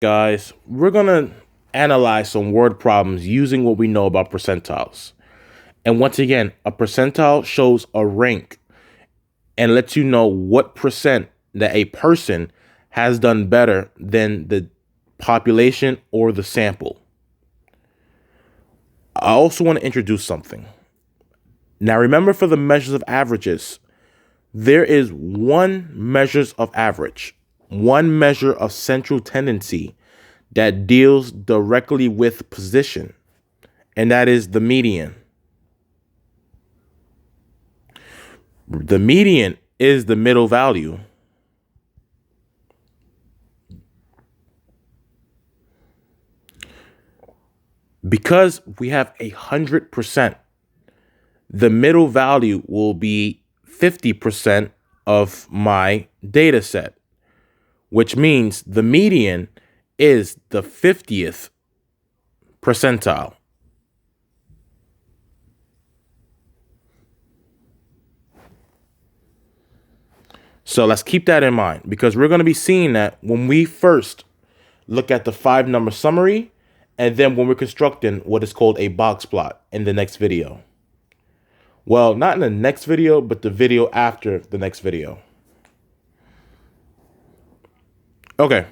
Guys, we're going to analyze some word problems using what we know about percentiles. And once again, a percentile shows a rank and lets you know what percent that a person has done better than the population or the sample. I also want to introduce something. Now, remember, for the measures of averages, there is one measures of average, one measure of central tendency that deals directly with position, and that is the median. The median is the middle value. Because we have 100%, the middle value will be 50% of my data set, which means the median is the 50th percentile. So let's keep that in mind, because we're going to be seeing that when we first look at the 5-number summary, and then when we're constructing what is called a box plot in the next video. Well, not in the next video, but the video after the next video. Okay.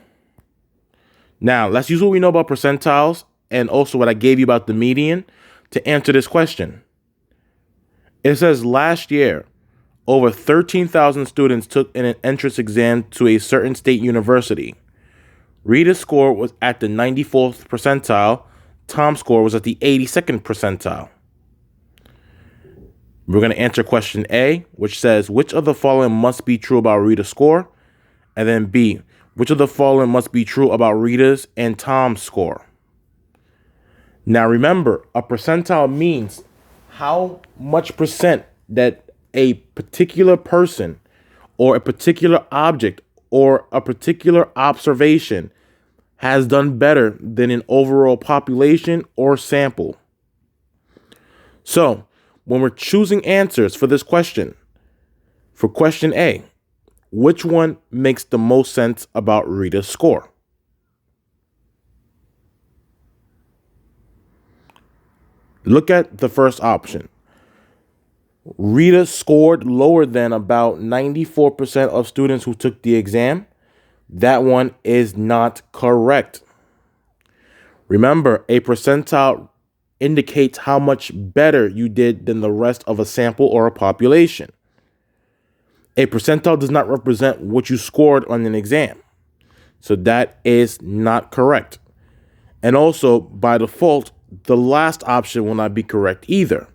Now, let's use what we know about percentiles and also what I gave you about the median to answer this question. It says last year, over 13,000 students took an entrance exam to a certain state university. Rita's score was at the 94th percentile. Tom's score was at the 82nd percentile. We're going to answer question A, which says, which of the following must be true about Rita's score? And then B, which of the following must be true about Rita's and Tom's score? Now remember, a percentile means how much percent that a particular person or a particular object or a particular observation has done better than an overall population or sample. So, when we're choosing answers for this question, for question A, which one makes the most sense about Rita's score? Look at the first option. Rita scored lower than about 94% of students who took the exam. That one is not correct. Remember, a percentile indicates how much better you did than the rest of a sample or a population. A percentile does not represent what you scored on an exam. So that is not correct. And also, by default, the last option will not be correct either.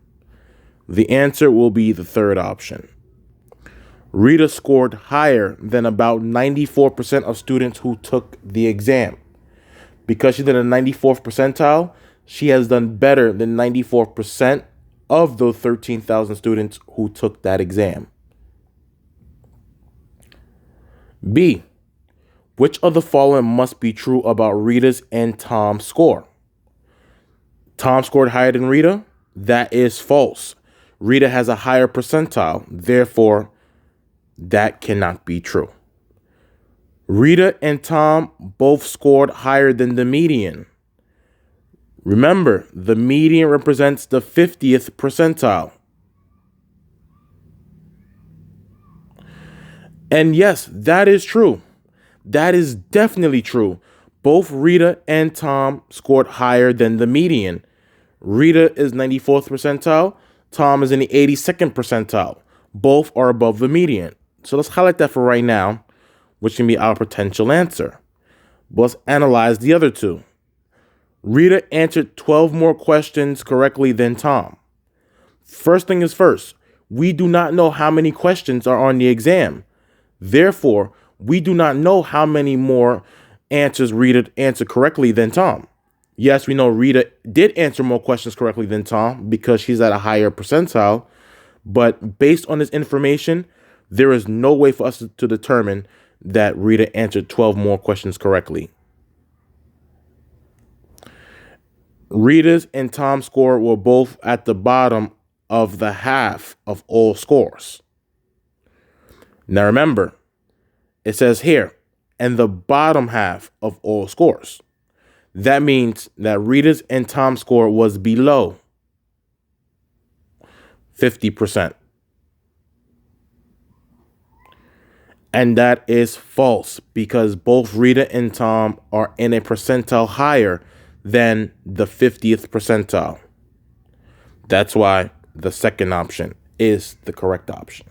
The answer will be the third option. Rita scored higher than about 94% of students who took the exam. Because she did a 94th percentile, she has done better than 94% of those 13,000 students who took that exam. B, which of the following must be true about Rita's and Tom's score? Tom scored higher than Rita. That is false. Rita has a higher percentile. Therefore, that cannot be true. Rita and Tom both scored higher than the median. Remember, the median represents the 50th percentile. And yes, that is true. That is definitely true. Both Rita and Tom scored higher than the median. Rita is 94th percentile. Tom is in the 82nd percentile. Both are above the median. So let's highlight that for right now, which can be our potential answer. But let's analyze the other two. Rita answered 12 more questions correctly than Tom. First thing is first, we do not know how many questions are on the exam. Therefore, we do not know how many more answers Rita answered correctly than Tom. Yes, we know Rita did answer more questions correctly than Tom because she's at a higher percentile. But based on this information, there is no way for us to determine that Rita answered 12 more questions correctly. Rita's and Tom's score were both at the bottom of the half of all scores. Now remember, it says here, and the bottom half of all scores. That means that Rita's and Tom's score was below 50%. And that is false because both Rita and Tom are in a percentile higher than the 50th percentile. That's why the second option is the correct option.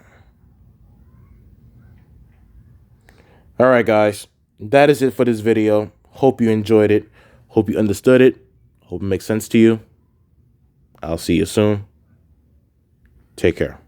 All right, guys, that is it for this video. Hope you enjoyed it. Hope you understood it. Hope it makes sense to you. I'll see you soon. Take care.